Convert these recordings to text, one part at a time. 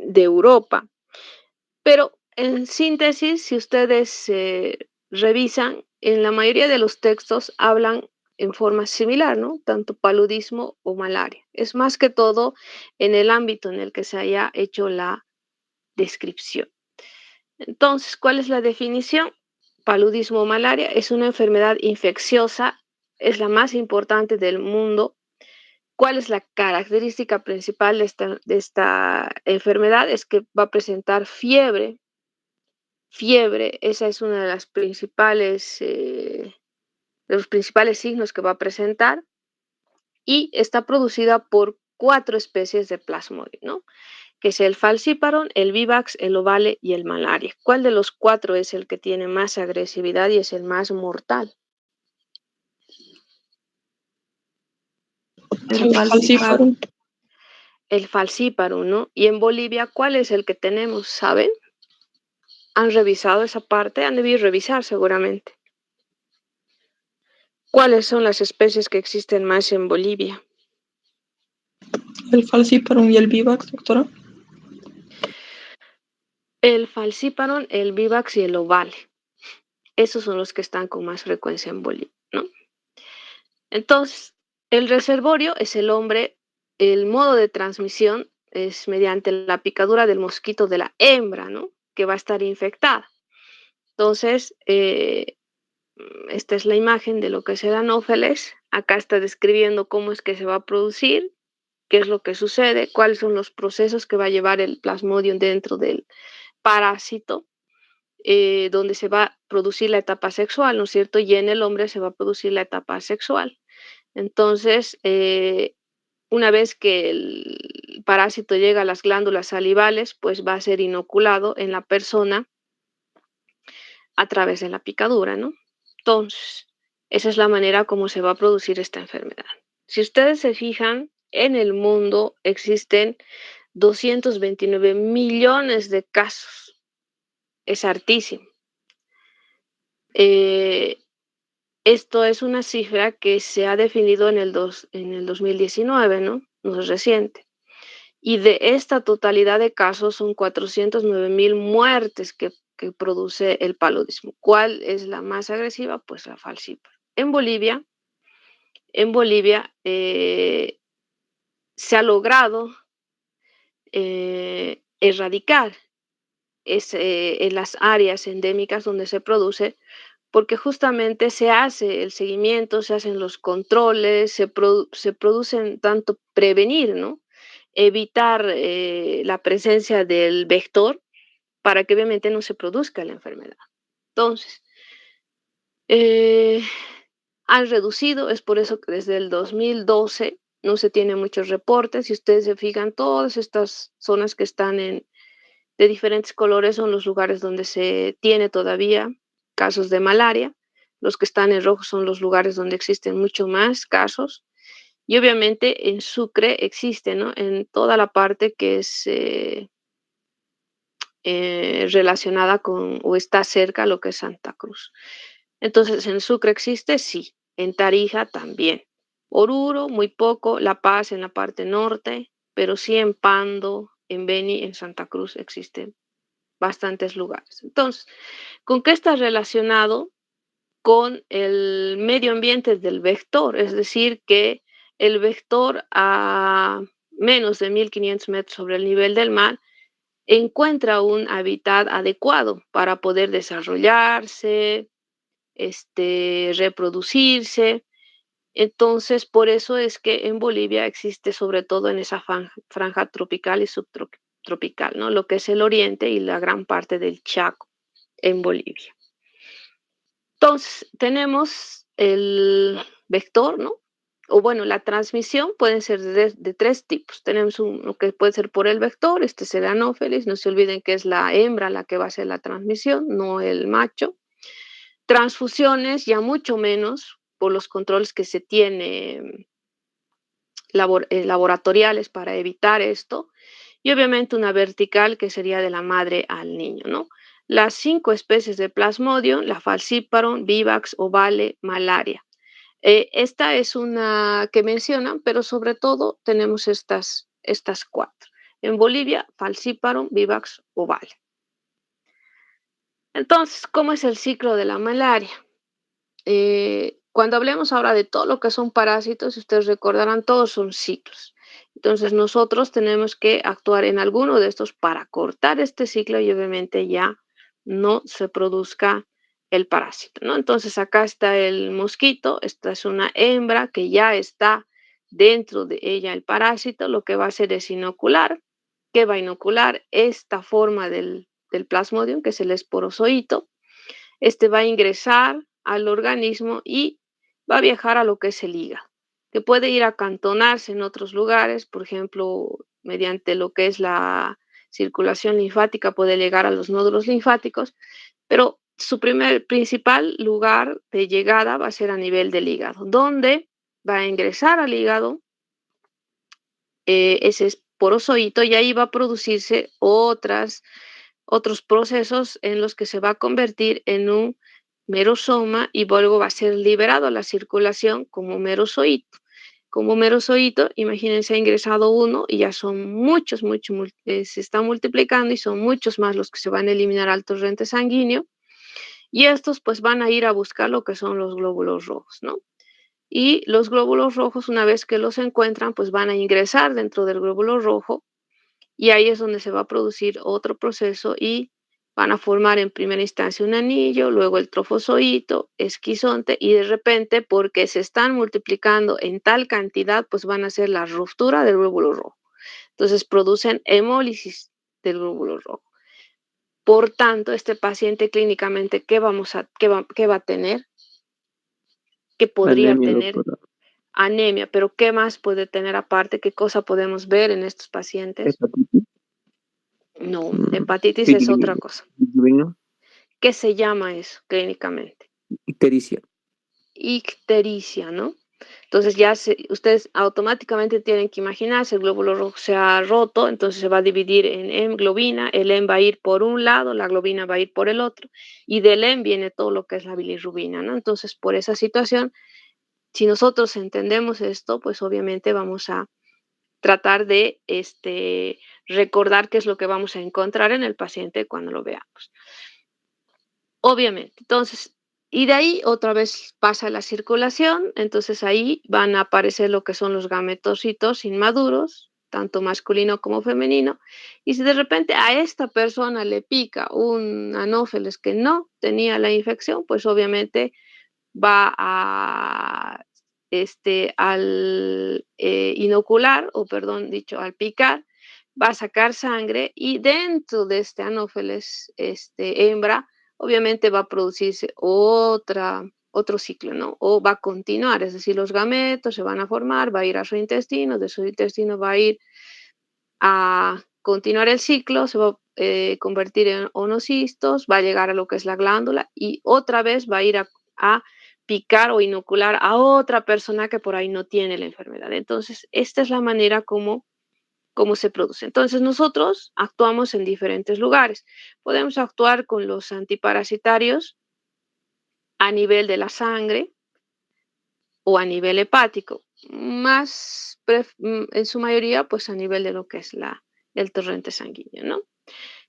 de Europa. Pero en síntesis, si ustedes revisan, en la mayoría de los textos hablan en forma similar, ¿no? Tanto paludismo o malaria. Es más que todo en el ámbito en el que se haya hecho la descripción. Entonces, ¿cuál es la definición? Paludismo o malaria es una enfermedad infecciosa, es la más importante del mundo. ¿Cuál es la característica principal de esta enfermedad? Es que va a presentar fiebre. Fiebre, esa es una de las principales, de los principales signos que va a presentar y está producida por 4 especies de plasmodium, ¿no? Que es el falciparum, el vivax, el ovale y el malaria. ¿Cuál de los 4 es el que tiene más agresividad y es el más mortal? El falciparum. El falciparum, ¿no? Y en Bolivia, ¿cuál es el que tenemos? ¿Saben? ¿Han revisado esa parte? Han debido revisar seguramente. ¿Cuáles son las especies que existen más en Bolivia? El falciparum y el vivax, doctora. El falciparum, el vivax y el ovale. Esos son los que están con más frecuencia en Bolivia, ¿no? Entonces, el reservorio es el hombre, el modo de transmisión es mediante la picadura del mosquito de la hembra, ¿no? Que va a estar infectada. Entonces, esta es la imagen de lo que es el anófeles. Acá está describiendo cómo es que se va a producir, qué es lo que sucede, cuáles son los procesos que va a llevar el plasmodium dentro del parásito, donde se va a producir la etapa sexual, ¿no es cierto? Y en el hombre se va a producir la etapa sexual. Entonces, una vez que el parásito llega a las glándulas salivales, pues va a ser inoculado en la persona a través de la picadura, ¿no? Entonces, esa es la manera como se va a producir esta enfermedad. Si ustedes se fijan, en el mundo existen 229 millones de casos. Es hartísimo. Eh, Esto es una cifra que se ha definido en el 2019, ¿no? No es reciente. Y de esta totalidad de casos son 409.000 muertes que produce el paludismo. ¿Cuál es la más agresiva? Pues la falciparum. En Bolivia se ha logrado erradicar en las áreas endémicas donde se produce, porque justamente se hace el seguimiento, se hacen los controles, se producen tanto prevenir, ¿no? Evitar la presencia del vector para que obviamente no se produzca la enfermedad. Entonces, eh, han reducido, es por eso que desde el 2012 no se tienen muchos reportes. Si ustedes se fijan, todas estas zonas que están de diferentes colores son los lugares donde se tiene todavía casos de malaria. Los que están en rojo son los lugares donde existen mucho más casos. Y obviamente en Sucre existe, ¿no? En toda la parte que es relacionada con o está cerca a lo que es Santa Cruz. Entonces, ¿en Sucre existe? Sí. En Tarija también. Oruro, muy poco. La Paz en la parte norte, pero sí en Pando, en Beni, en Santa Cruz existen bastantes lugares. Entonces, ¿con qué está relacionado? Con el medio ambiente del vector, es decir, que el vector a menos de 1500 metros sobre el nivel del mar encuentra un hábitat adecuado para poder desarrollarse, reproducirse. Entonces, por eso es que en Bolivia existe, sobre todo en esa franja tropical y subtropical, ¿no? Lo que es el oriente y la gran parte del Chaco en Bolivia. Entonces, tenemos el vector, ¿no? O bueno, la transmisión puede ser de 3 tipos. Tenemos uno que puede ser por el vector, este es el anófeles, no se olviden que es la hembra la que va a hacer la transmisión, no el macho. Transfusiones, ya mucho menos, por los controles que se tiene laboratoriales para evitar esto, y obviamente una vertical que sería de la madre al niño, ¿no? Las 5 especies de Plasmodium, la Falciparum, Vivax, Ovale, Malaria. Esta es una que mencionan, pero sobre todo tenemos estas 4. En Bolivia, Falciparum vivax ovale. Entonces, ¿cómo es el ciclo de la malaria? Cuando hablemos ahora de todo lo que son parásitos, ustedes recordarán, todos son ciclos. Entonces, nosotros tenemos que actuar en alguno de estos para cortar este ciclo y obviamente ya no se produzca el parásito, ¿no? Entonces, acá está el mosquito, esta es una hembra que ya está dentro de ella el parásito, lo que va a hacer es inocular. ¿Qué va a inocular? Esta forma del plasmodium, que es el esporozoito. Este va a ingresar al organismo y va a viajar a lo que es el hígado, que puede ir a acantonarse en otros lugares, por ejemplo, mediante lo que es la circulación linfática, puede llegar a los nódulos linfáticos, pero su principal lugar de llegada va a ser a nivel del hígado, donde va a ingresar al hígado ese esporozoito y ahí va a producirse otros procesos en los que se va a convertir en un merosoma y luego va a ser liberado a la circulación como merozoito. Como merozoito, imagínense, ha ingresado uno y ya son se están multiplicando y son muchos más los que se van a eliminar al torrente sanguíneo y estos pues van a ir a buscar lo que son los glóbulos rojos, ¿no? Y los glóbulos rojos, una vez que los encuentran, pues van a ingresar dentro del glóbulo rojo y ahí es donde se va a producir otro proceso y van a formar en primera instancia un anillo, luego el trofozoito, esquizonte y de repente, porque se están multiplicando en tal cantidad, pues van a hacer la ruptura del glóbulo rojo. Entonces producen hemólisis del glóbulo rojo. Por tanto, este paciente clínicamente, ¿qué va a tener? ¿Qué podría Anemia, tener? doctora. Anemia, pero ¿qué más puede tener aparte? ¿Qué cosa podemos ver en estos pacientes? Hepatitis. No, Mm, hepatitis es otra bilirrubina. cosa. Bilirrubina. ¿Qué se llama eso clínicamente? Ictericia. Ictericia, ¿no? Entonces ustedes automáticamente tienen que imaginarse, el glóbulo rojo se ha roto, entonces se va a dividir en hemoglobina, el hemo va a ir por un lado, la globina va a ir por el otro, y del hemo viene todo lo que es la bilirrubina, ¿no? Entonces, por esa situación, si nosotros entendemos esto, pues obviamente vamos a tratar de recordar qué es lo que vamos a encontrar en el paciente cuando lo veamos. Obviamente, entonces, y de ahí otra vez pasa la circulación, entonces ahí van a aparecer lo que son los gametocitos inmaduros, tanto masculino como femenino, y si de repente a esta persona le pica un anófeles que no tenía la infección, pues obviamente va a, al inocular, o perdón, dicho, al picar, va a sacar sangre y dentro de este anófeles, hembra, obviamente va a producirse otro ciclo, ¿no? O va a continuar, es decir, los gametos se van a formar, va a ir a su intestino, de su intestino va a ir a continuar el ciclo, se va a convertir en onocistos, va a llegar a lo que es la glándula y otra vez va a ir a picar o inocular a otra persona que por ahí no tiene la enfermedad. Entonces, esta es la manera como se produce. Entonces, nosotros actuamos en diferentes lugares. Podemos actuar con los antiparasitarios a nivel de la sangre o a nivel hepático, en su mayoría, pues a nivel de lo que es el torrente sanguíneo, ¿no?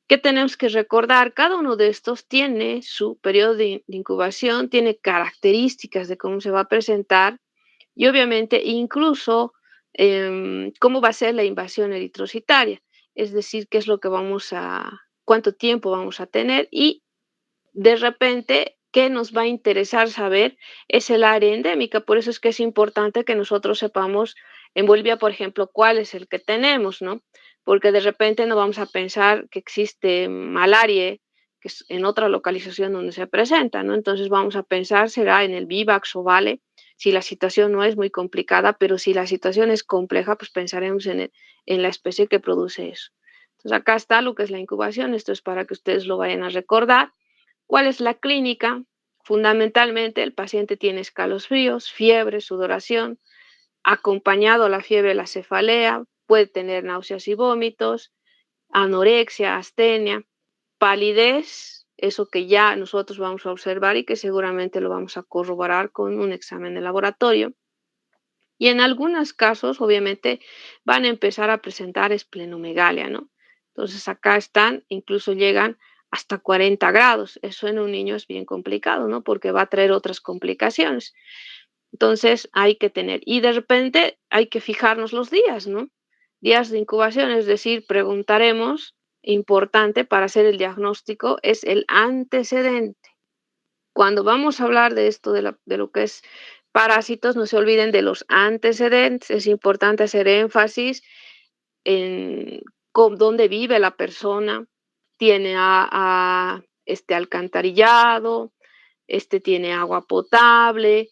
¿Qué tenemos que recordar? Cada uno de estos tiene su periodo de incubación, tiene características de cómo se va a presentar y obviamente incluso cómo va a ser la invasión eritrocitaria, es decir, cuánto tiempo vamos a tener y de repente, ¿qué nos va a interesar saber? Es el área endémica, por eso es que es importante que nosotros sepamos en Bolivia, por ejemplo, cuál es el que tenemos, ¿no? Porque de repente no vamos a pensar que existe malaria, que es en otra localización donde se presenta, ¿no? Entonces vamos a pensar, será en el Vivax o Vale, si la situación no es muy complicada, pero si la situación es compleja, pues pensaremos en la especie que produce eso. Entonces acá está lo que es la incubación, esto es para que ustedes lo vayan a recordar. ¿Cuál es la clínica? Fundamentalmente, el paciente tiene escalofríos, fiebre, sudoración, acompañado a la fiebre la cefalea, puede tener náuseas y vómitos, anorexia, astenia, palidez, eso que ya nosotros vamos a observar y que seguramente lo vamos a corroborar con un examen de laboratorio. Y en algunos casos, obviamente, van a empezar a presentar esplenomegalia, ¿no? Entonces acá están, incluso llegan hasta 40 grados. Eso en un niño es bien complicado, ¿no? Porque va a traer otras complicaciones. Entonces hay que tener, y de repente hay que fijarnos los días, ¿no? Días de incubación, es decir, preguntaremos, importante para hacer el diagnóstico, es el antecedente. Cuando vamos a hablar de esto, de lo que es parásitos, no se olviden de los antecedentes. Es importante hacer énfasis en dónde vive la persona. Tiene alcantarillado, tiene agua potable,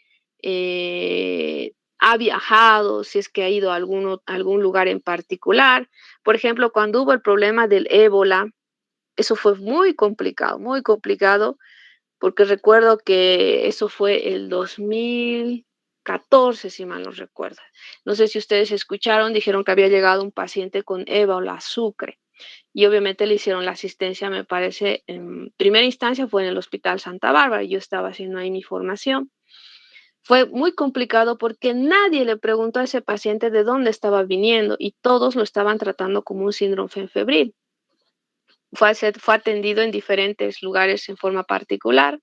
ha viajado, si es que ha ido a algún lugar en particular. Por ejemplo, cuando hubo el problema del ébola, eso fue muy complicado, porque recuerdo que eso fue el 2014, si mal no recuerdo. No sé si ustedes escucharon, dijeron que había llegado un paciente con ébola Sucre y obviamente le hicieron la asistencia, me parece, en primera instancia fue en el Hospital Santa Bárbara y yo estaba haciendo ahí mi formación. Fue muy complicado porque nadie le preguntó a ese paciente de dónde estaba viniendo y todos lo estaban tratando como un síndrome febril. Fue atendido en diferentes lugares en forma particular.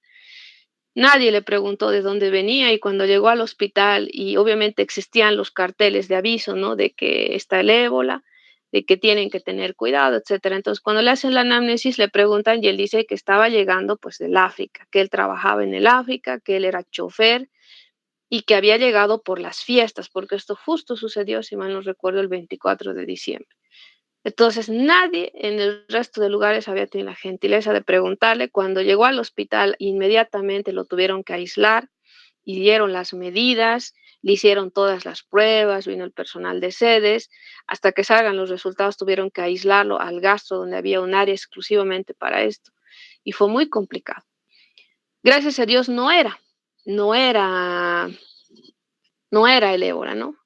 Nadie le preguntó de dónde venía y cuando llegó al hospital y obviamente existían los carteles de aviso, ¿no? De que está el ébola, de que tienen que tener cuidado, etcétera. Entonces, cuando le hacen la anamnesis, le preguntan y él dice que estaba llegando pues del África, que él trabajaba en el África, que él era chofer y que había llegado por las fiestas, porque esto justo sucedió, si mal no recuerdo, el 24 de diciembre. Entonces, nadie en el resto de lugares había tenido la gentileza de preguntarle. Cuando llegó al hospital, inmediatamente lo tuvieron que aislar y dieron las medidas, le hicieron todas las pruebas, vino el personal de sedes, hasta que salgan los resultados tuvieron que aislarlo al gastro, donde había un área exclusivamente para esto. Y fue muy complicado. Gracias a Dios no era, no era el ébola, ¿no?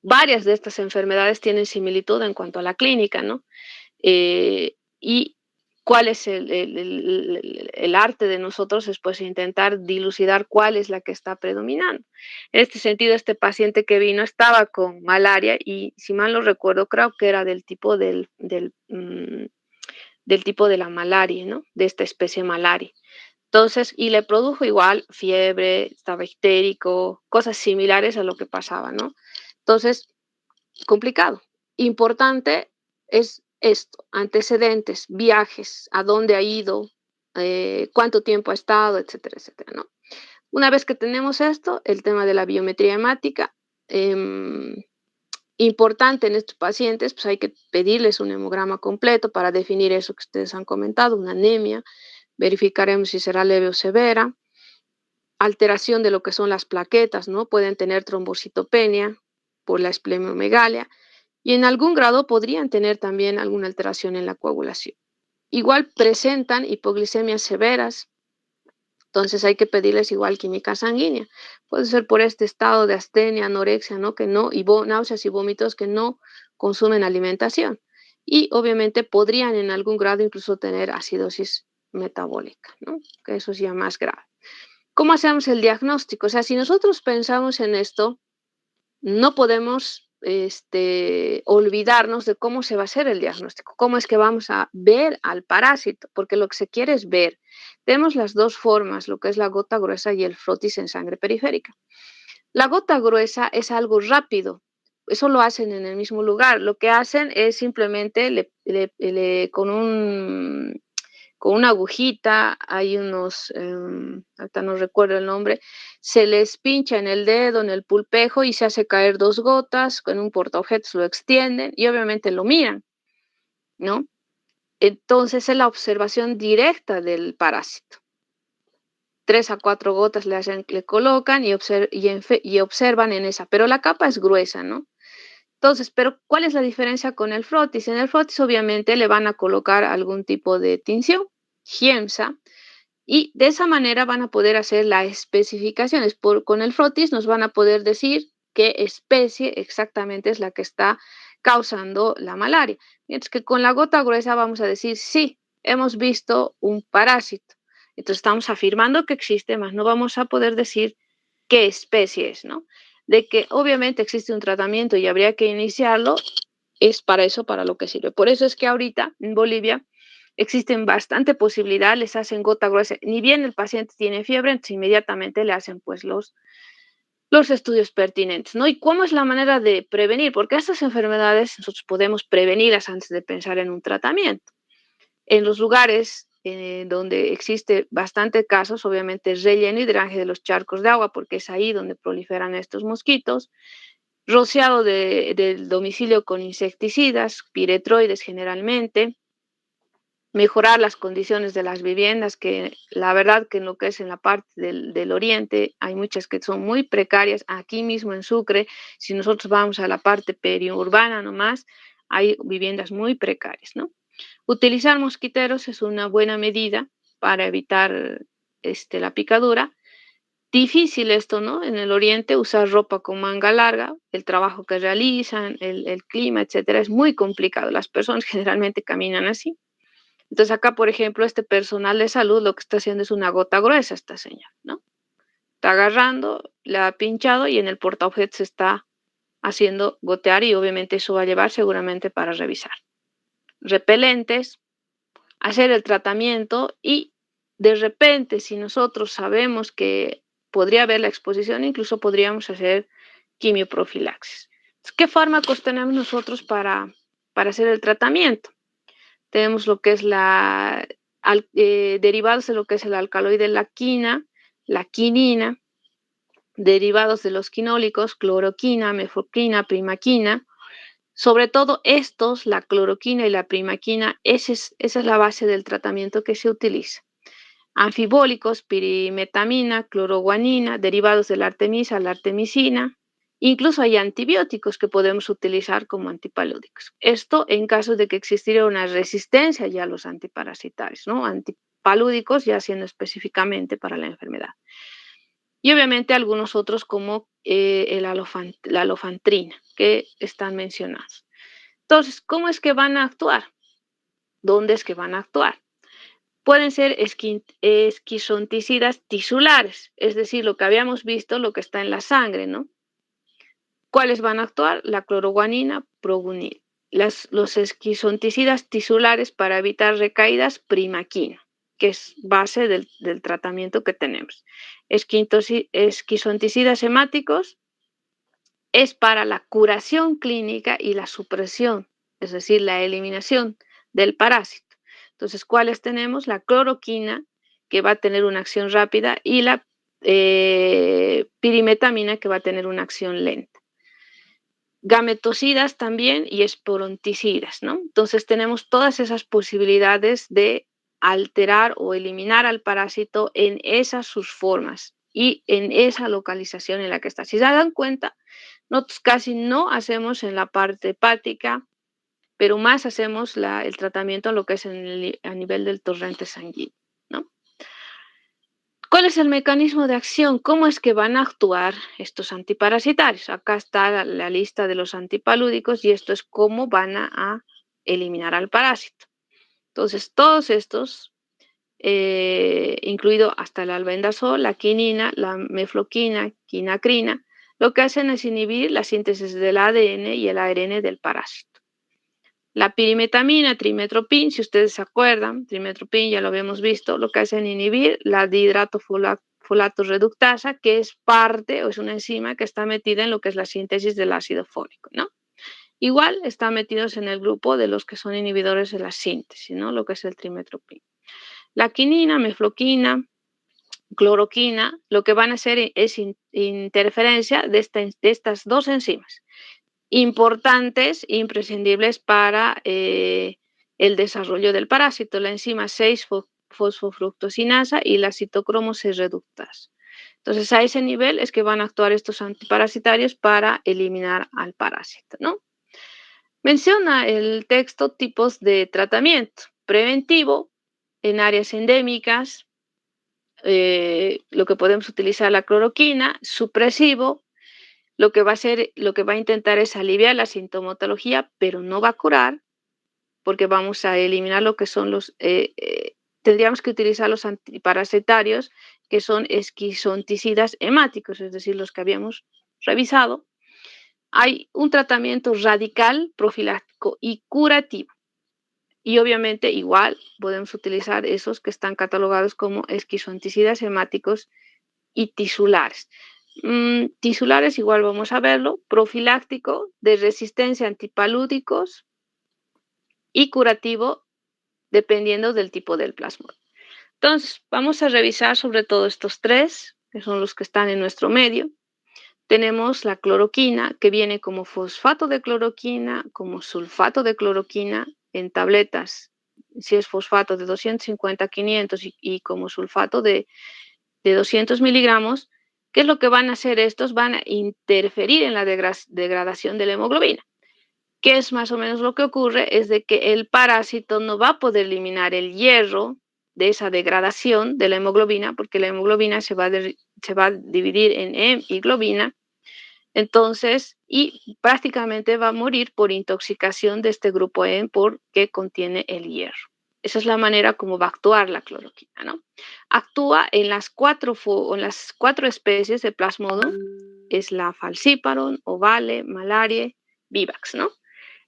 Varias de estas enfermedades tienen similitud en cuanto a la clínica, ¿no? Y cuál es el arte de nosotros es pues intentar dilucidar cuál es la que está predominando. En este sentido, este paciente que vino estaba con malaria y si mal no recuerdo, creo que era del tipo de la malaria, ¿no? De esta especie malaria. Entonces, y le produjo igual fiebre, estaba histérico, cosas similares a lo que pasaba, ¿no? Entonces, complicado. Importante es esto, antecedentes, viajes, a dónde ha ido, cuánto tiempo ha estado, etcétera, etcétera, ¿no? Una vez que tenemos esto, el tema de la biometría hemática, importante en estos pacientes, pues hay que pedirles un hemograma completo para definir eso que ustedes han comentado, una anemia, verificaremos si será leve o severa, alteración de lo que son las plaquetas, ¿no? Pueden tener trombocitopenia por la esplenomegalia, y en algún grado podrían tener también alguna alteración en la coagulación. Igual presentan hipoglicemias severas, entonces hay que pedirles igual química sanguínea. Puede ser por este estado de astenia, anorexia, ¿no? Que no, y náuseas y vómitos que no consumen alimentación. Y obviamente podrían en algún grado incluso tener acidosis metabólica, ¿no? Que eso es ya más grave. ¿Cómo hacemos el diagnóstico? O sea, si nosotros pensamos en esto, no podemos olvidarnos de cómo se va a hacer el diagnóstico, cómo es que vamos a ver al parásito, porque lo que se quiere es ver. Tenemos las dos formas, lo que es la gota gruesa y el frotis en sangre periférica. La gota gruesa es algo rápido, eso lo hacen en el mismo lugar. Lo que hacen es simplemente con una agujita, hay unos, ahorita no recuerdo el nombre, se les pincha en el dedo, en el pulpejo y se hace caer 2 gotas, con un portaobjetos lo extienden y obviamente lo miran, ¿no? Entonces es la observación directa del parásito. 3 a 4 gotas le colocan y observan en esa, pero la capa es gruesa, ¿no? Entonces, pero ¿cuál es la diferencia con el frotis? En el frotis obviamente le van a colocar algún tipo de tinción, Giemsa, y de esa manera van a poder hacer las especificaciones. Con el frotis nos van a poder decir qué especie exactamente es la que está causando la malaria. Mientras que con la gota gruesa vamos a decir, sí, hemos visto un parásito. Entonces estamos afirmando que existe, más no vamos a poder decir qué especie es, ¿no? de que obviamente existe un tratamiento y habría que iniciarlo, es para eso para lo que sirve. Por eso es que ahorita en Bolivia existen bastante posibilidad, les hacen gota gruesa, ni bien el paciente tiene fiebre, entonces inmediatamente le hacen pues los estudios pertinentes, ¿no? ¿Y cómo es la manera de prevenir? Porque estas enfermedades nosotros podemos prevenirlas antes de pensar en un tratamiento. En los lugares donde existe bastante casos, obviamente relleno y drenaje de los charcos de agua, porque es ahí donde proliferan estos mosquitos, rociado del domicilio con insecticidas, piretroides generalmente, mejorar las condiciones de las viviendas, que la verdad que en lo que es en la parte del oriente hay muchas que son muy precarias. Aquí mismo en Sucre, si nosotros vamos a la parte periurbana nomás, hay viviendas muy precarias, ¿no? Utilizar mosquiteros es una buena medida para evitar la picadura. Difícil esto, ¿no? En el oriente usar ropa con manga larga, el trabajo que realizan, el clima, etcétera, es muy complicado. Las personas generalmente caminan así. Entonces acá, por ejemplo, este personal de salud lo que está haciendo es una gota gruesa esta señal, ¿no? Está agarrando, la ha pinchado y en el portaobjetos se está haciendo gotear y obviamente eso va a llevar seguramente para revisar. Repelentes, hacer el tratamiento y de repente, si nosotros sabemos que podría haber la exposición, incluso podríamos hacer quimioprofilaxis. ¿Qué fármacos tenemos nosotros para hacer el tratamiento? Tenemos lo que es derivados de lo que es el alcaloide la quinina, derivados de los quinólicos, cloroquina, mefloquina, primaquina. Sobre todo estos, la cloroquina y la primaquina, esa es la base del tratamiento que se utiliza. Anfibólicos, pirimetamina, cloroguanina, derivados de la artemisa, la artemisina. Incluso hay antibióticos que podemos utilizar como antipalúdicos. Esto en caso de que existiera una resistencia ya a los antiparasitarios, ¿no? Antipalúdicos ya siendo específicamente para la enfermedad. Y obviamente algunos otros como la alofantrina que están mencionados. Entonces, ¿cómo es que van a actuar? ¿Dónde es que van a actuar? Pueden ser esquizonticidas tisulares, es decir, lo que habíamos visto, lo que está en la sangre, ¿no? ¿Cuáles van a actuar? La cloroguanina, progunil. Los esquizonticidas tisulares para evitar recaídas, primaquina, que es base del tratamiento que tenemos. Esquizonticidas hemáticos es para la curación clínica y la supresión, es decir, la eliminación del parásito. Entonces, ¿cuáles tenemos? La cloroquina, que va a tener una acción rápida, y la pirimetamina, que va a tener una acción lenta. Gametocidas también y esporonticidas, ¿no? Entonces, tenemos todas esas posibilidades de alterar o eliminar al parásito en esas sus formas y en esa localización en la que está. Si se dan cuenta, nosotros casi no hacemos en la parte hepática, pero más hacemos el tratamiento en lo que es a nivel del torrente sanguíneo, ¿no? ¿Cuál es el mecanismo de acción? ¿Cómo es que van a actuar estos antiparasitarios? Acá está la lista de los antipalúdicos y esto es cómo van a eliminar al parásito. Entonces, todos estos, incluido hasta el albendazol, la quinina, la mefloquina, quinacrina, lo que hacen es inhibir la síntesis del ADN y el ARN del parásito. La pirimetamina, trimetopin, si ustedes se acuerdan, trimetopin ya lo habíamos visto, lo que hacen inhibir la dihidrofolato reductasa, que es parte o es una enzima que está metida en lo que es la síntesis del ácido fólico, ¿no? Igual están metidos en el grupo de los que son inhibidores de la síntesis, ¿no? Lo que es el trimetopin. La quinina, mefloquina, cloroquina, lo que van a hacer es interferencia de estas dos enzimas importantes, imprescindibles para el desarrollo del parásito, la enzima 6-fosfofructosinasa y la citocromo 6 reductasa. Entonces, a ese nivel es que van a actuar estos antiparasitarios para eliminar al parásito, ¿no? Menciona el texto tipos de tratamiento: preventivo en áreas endémicas, lo que podemos utilizar la cloroquina; supresivo, lo que va a intentar es aliviar la sintomatología, pero no va a curar, porque vamos a eliminar lo que son tendríamos que utilizar los antiparasitarios, que son esquizonticidas hemáticos, es decir, los que habíamos revisado, hay un tratamiento radical, profiláctico y curativo. Y obviamente igual podemos utilizar esos que están catalogados como esquizonticidas hemáticos y tisulares. Tisulares igual vamos a verlo, profiláctico de resistencia a antipalúdicos y curativo dependiendo del tipo del plasmón. Entonces, vamos a revisar sobre todo estos tres, que son los que están en nuestro medio. Tenemos la cloroquina, que viene como fosfato de cloroquina, como sulfato de cloroquina en tabletas. Si es fosfato de 250 a 500 y como sulfato de 200 miligramos, ¿qué es lo que van a hacer estos? Van a interferir en la degradación de la hemoglobina. ¿Qué es más o menos lo que ocurre? Es de que el parásito no va a poder eliminar el hierro de esa degradación de la hemoglobina, porque la hemoglobina se va a dividir en hem y globina, entonces, y prácticamente va a morir por intoxicación de este grupo hem porque contiene el hierro. Esa es la manera como va a actuar la cloroquina, ¿no? Actúa en las cuatro especies de Plasmodium, es la Falciparum, Ovale, Malaria, Vivax, ¿no?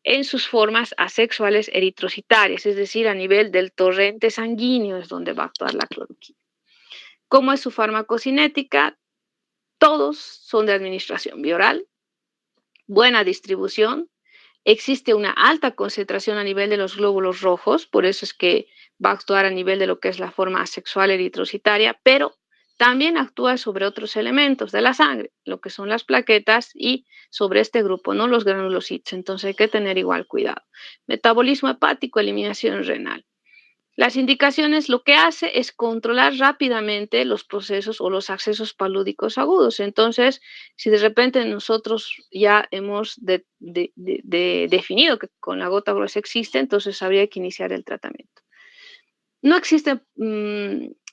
En sus formas asexuales eritrocitarias, es decir, a nivel del torrente sanguíneo es donde va a actuar la cloroquina. ¿Cómo es su farmacocinética? Todos son de administración bioral, buena distribución, existe una alta concentración a nivel de los glóbulos rojos, por eso es que va a actuar a nivel de lo que es la forma asexual eritrocitaria, pero también actúa sobre otros elementos de la sangre, lo que son las plaquetas y sobre este grupo, no los granulocitos. Entonces hay que tener igual cuidado. Metabolismo hepático, eliminación renal. Las indicaciones lo que hace es controlar rápidamente los procesos o los accesos palúdicos agudos. Entonces, si de repente nosotros ya hemos definido que con la gota gruesa existe, entonces habría que iniciar el tratamiento. No existen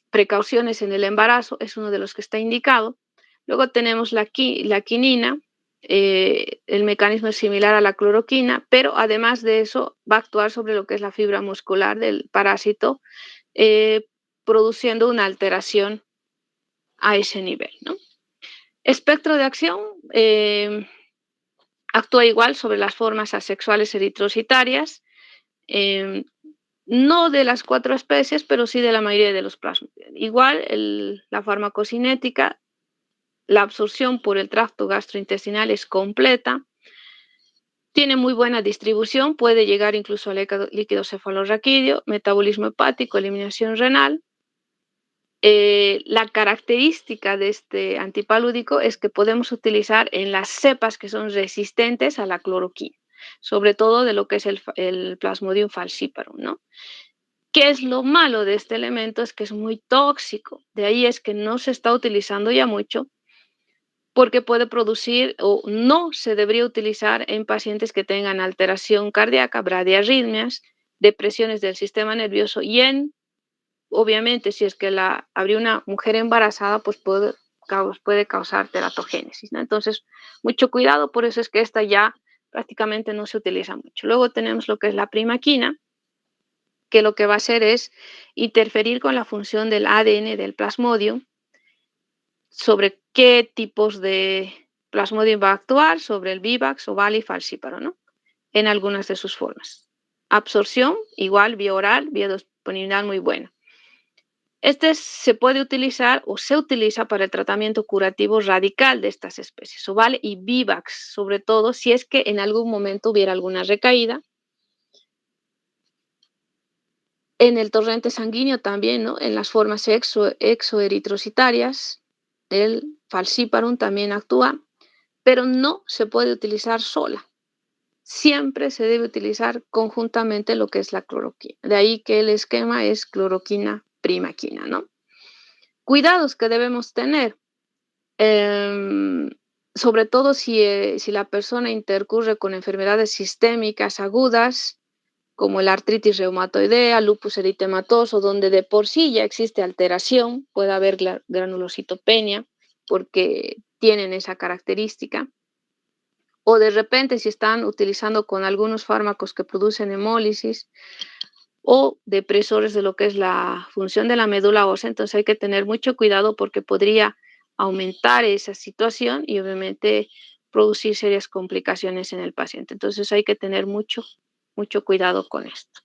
precauciones en el embarazo, es uno de los que está indicado. Luego tenemos la quinina, el mecanismo es similar a la cloroquina, pero además de eso va a actuar sobre lo que es la fibra muscular del parásito, eh, produciendo una alteración a ese nivel, ¿no? Espectro de acción, actúa igual sobre las formas asexuales eritrocitarias, no de las cuatro especies, pero sí de la mayoría de los plasmodios. Igual la farmacocinética, la absorción por el tracto gastrointestinal es completa, tiene muy buena distribución, puede llegar incluso al líquido cefalorraquídeo, metabolismo hepático, eliminación renal. La característica de este antipalúdico es que podemos utilizar en las cepas que son resistentes a la cloroquina, sobre todo de lo que es el Plasmodium falciparum, ¿no? ¿Qué es lo malo de este elemento? Es que es muy tóxico. De ahí es que no se está utilizando ya mucho porque puede producir o no se debería utilizar en pacientes que tengan alteración cardíaca, bradiarritmias, depresiones del sistema nervioso y obviamente, si es que habría una mujer embarazada, pues puede causar teratogénesis, ¿no? Entonces, mucho cuidado, por eso es que esta ya prácticamente no se utiliza mucho. Luego tenemos lo que es la primaquina, que lo que va a hacer es interferir con la función del ADN del plasmodium sobre qué tipos de plasmodium va a actuar, sobre el vivax, ovale y falciparum, ¿no? En algunas de sus formas. Absorción, igual, vía oral, vía disponibilidad muy buena. Este se puede utilizar o se utiliza para el tratamiento curativo radical de estas especies, ovale y vivax, sobre todo si es que en algún momento hubiera alguna recaída. En el torrente sanguíneo también, ¿no? En las formas exoeritrocitarias, el falciparum también actúa, pero no se puede utilizar sola. Siempre se debe utilizar conjuntamente lo que es la cloroquina. De ahí que el esquema es cloroquina, primaquina, ¿no? Cuidados que debemos tener, sobre todo si la persona intercurre con enfermedades sistémicas agudas, como la artritis reumatoidea, lupus eritematoso, donde de por sí ya existe alteración, puede haber granulocitopenia, porque tienen esa característica. O de repente si están utilizando con algunos fármacos que producen hemólisis o depresores de lo que es la función de la médula ósea, entonces hay que tener mucho cuidado porque podría aumentar esa situación y obviamente producir serias complicaciones en el paciente. Entonces hay que tener mucho cuidado con esto.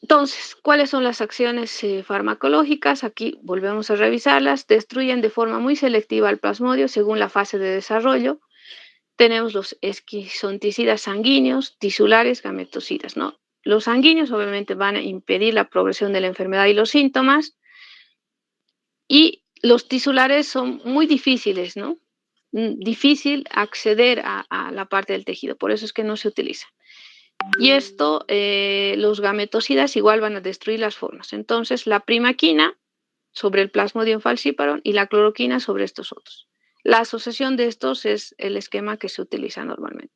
Entonces, ¿cuáles son las acciones farmacológicas? Aquí volvemos a revisarlas. Destruyen de forma muy selectiva el plasmodio según la fase de desarrollo. Tenemos los esquizonticidas sanguíneos, tisulares, gametocidas, ¿no? Los sanguíneos obviamente van a impedir la progresión de la enfermedad y los síntomas. Y los tisulares son muy difíciles, ¿no? Difícil acceder a la parte del tejido, por eso es que no se utiliza. Y esto, los gametocidas igual van a destruir las formas. Entonces, la primaquina sobre el plasmodium falciparum y la cloroquina sobre estos otros. La asociación de estos es el esquema que se utiliza normalmente.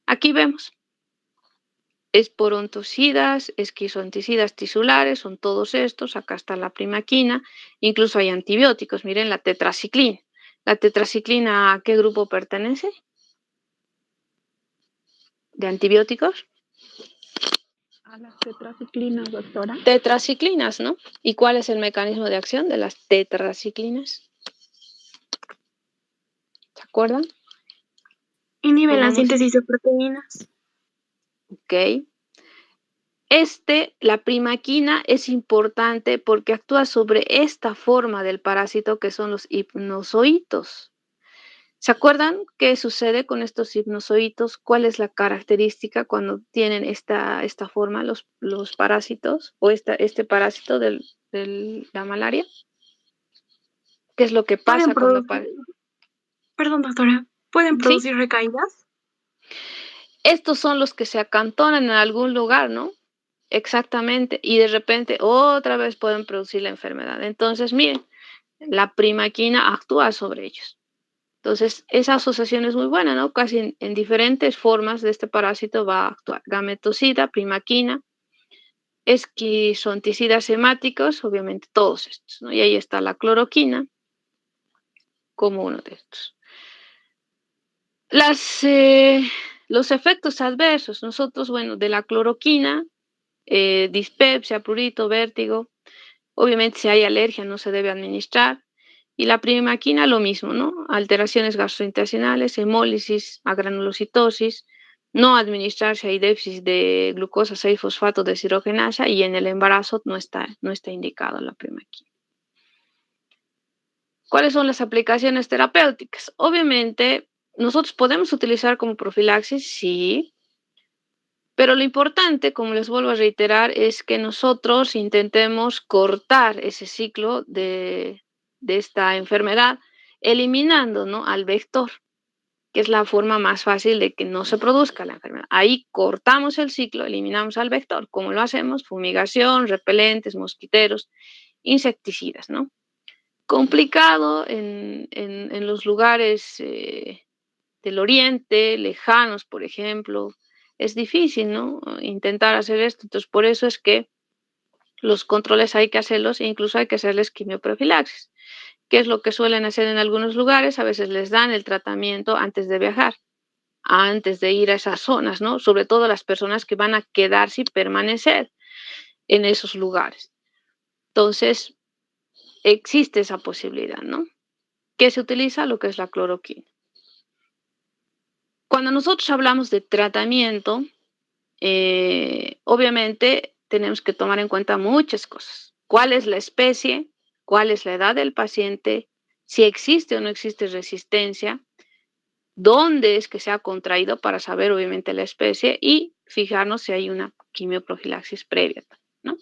Aquí vemos esporontocidas, esquizonticidas tisulares, son todos estos. Acá está la primaquina. Incluso hay antibióticos. Miren la tetraciclina. ¿La tetraciclina a qué grupo pertenece? ¿De antibióticos? A las tetraciclinas, doctora. Tetraciclinas, ¿no? ¿Y cuál es el mecanismo de acción de las tetraciclinas? ¿Se acuerdan? Inhibe la Tenemos, síntesis de proteínas. ok. La primaquina es importante porque actúa sobre esta forma del parásito que son los hipnozoitos. ¿Se acuerdan qué sucede con estos hipnozoitos? ¿Cuál es la característica cuando tienen esta forma los parásitos o este parásito de la malaria? ¿Qué es lo que ¿Pueden pasa cuando producir, perdón, doctora, pueden ¿Sí? producir recaídas? Estos son los que se acantonan en algún lugar, ¿no? Exactamente. Y de repente otra vez pueden producir la enfermedad. Entonces, miren, la primaquina actúa sobre ellos. Entonces, esa asociación es muy buena, ¿no? Casi en diferentes formas de este parásito va a actuar. Gametocida, primaquina, esquizonticidas hemáticos, obviamente todos estos, ¿no? Y ahí está la cloroquina como uno de estos. Los efectos adversos, nosotros, bueno, de la cloroquina, dispepsia, prurito, vértigo, obviamente si hay alergia no se debe administrar. Y la primaquina lo mismo, ¿no? Alteraciones gastrointestinales, hemólisis, agranulocitosis, no administrar si hay déficit de glucosa 6-fosfato deshidrogenasa y en el embarazo no está indicado la primaquina. ¿Cuáles son las aplicaciones terapéuticas? Obviamente, nosotros podemos utilizar como profilaxis, sí, pero lo importante, como les vuelvo a reiterar, es que nosotros intentemos cortar ese ciclo de esta enfermedad, eliminando, ¿no?, al vector, que es la forma más fácil de que no se produzca la enfermedad. Ahí cortamos el ciclo, eliminamos al vector. ¿Cómo lo hacemos? Fumigación, repelentes, mosquiteros, insecticidas, ¿no? Complicado en los lugares del oriente, lejanos, por ejemplo. Es difícil, ¿no? Intentar hacer esto. Entonces, por eso es que los controles hay que hacerlos e incluso hay que hacerles quimioprofilaxis. ¿Qué es lo que suelen hacer en algunos lugares? A veces les dan el tratamiento antes de viajar, antes de ir a esas zonas, ¿no? Sobre todo las personas que van a quedarse y permanecer en esos lugares. Entonces, existe esa posibilidad, ¿no? ¿Qué se utiliza? Lo que es la cloroquina. Cuando nosotros hablamos de tratamiento, obviamente tenemos que tomar en cuenta muchas cosas. ¿Cuál es la especie? ¿Cuál es la edad del paciente? Si existe o no existe resistencia. ¿Dónde es que se ha contraído para saber obviamente la especie? Y fijarnos si hay una quimioprofilaxis previa, ¿no?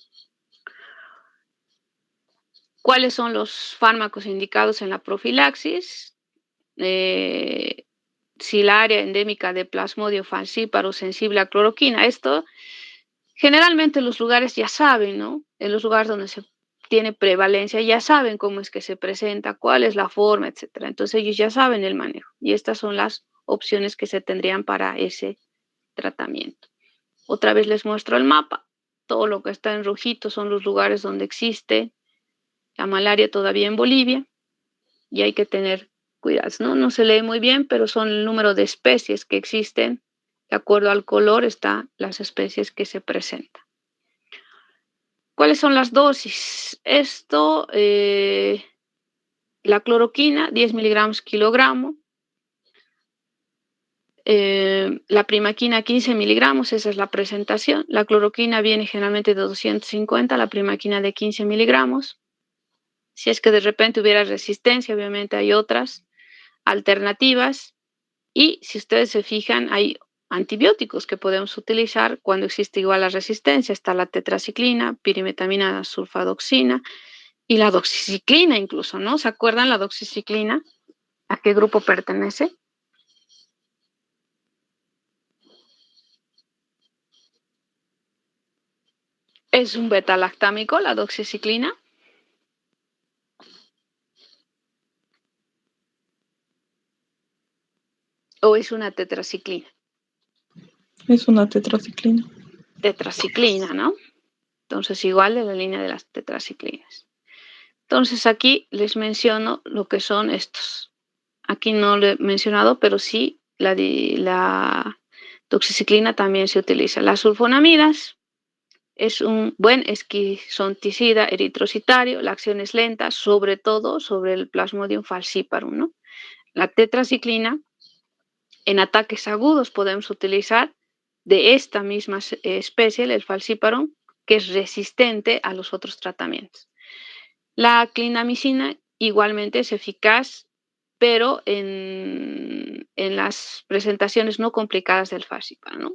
¿Cuáles son los fármacos indicados en la profilaxis? Si la área endémica de Plasmodium falciparum sensible a cloroquina. Esto generalmente los lugares ya saben, ¿no? En los lugares donde se tiene prevalencia ya saben cómo es que se presenta, cuál es la forma, etcétera. Entonces ellos ya saben el manejo y estas son las opciones que se tendrían para ese tratamiento. Otra vez les muestro el mapa. Todo lo que está en rojito son los lugares donde existe la malaria todavía en Bolivia y hay que tener cuidado, ¿no? No se lee muy bien, pero son el número de especies que existen. De acuerdo al color están las especies que se presentan. ¿Cuáles son las dosis? Esto, la cloroquina, 10 miligramos kilogramo. La primaquina, 15 miligramos, esa es la presentación. La cloroquina viene generalmente de 250, la primaquina de 15 miligramos. Si es que de repente hubiera resistencia, obviamente hay otras alternativas. Y si ustedes se fijan, hay antibióticos que podemos utilizar cuando existe igual la resistencia. Está la tetraciclina, pirimetamina, sulfadoxina y la doxiciclina incluso, ¿no? ¿Se acuerdan la doxiciclina? ¿A qué grupo pertenece? ¿Es un beta-lactámico la doxiciclina? ¿O es una tetraciclina? Es una tetraciclina. Tetraciclina, ¿no? Entonces, igual de la línea de las tetraciclinas. Entonces, aquí les menciono lo que son estos. Aquí no lo he mencionado, pero sí la doxiciclina también se utiliza. Las sulfonamidas es un buen esquizonticida eritrocitario. La acción es lenta, sobre todo sobre el Plasmodium falciparum, ¿no? La tetraciclina, en ataques agudos podemos utilizar de esta misma especie, el falciparum, que es resistente a los otros tratamientos. La clindamicina igualmente es eficaz, pero en las presentaciones no complicadas del falciparum, ¿no?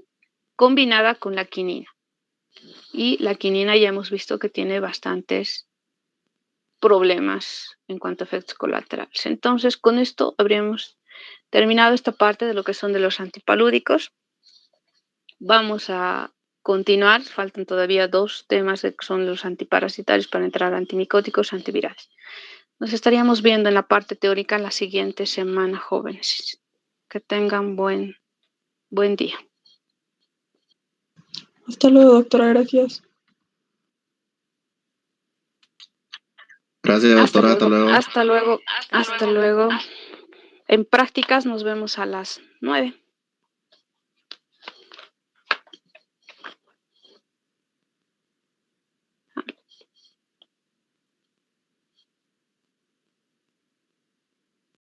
Combinada con la quinina. Y la quinina ya hemos visto que tiene bastantes problemas en cuanto a efectos colaterales. Entonces, con esto habríamos terminado esta parte de lo que son de los antipalúdicos. Vamos a continuar, faltan todavía 2 temas que son los antiparasitarios para entrar a antimicóticos, antivirales. Nos estaríamos viendo en la parte teórica la siguiente semana, jóvenes. Que tengan buen día. Hasta luego, doctora, gracias. Gracias, doctora, hasta luego. Hasta luego. En prácticas nos vemos a las 9.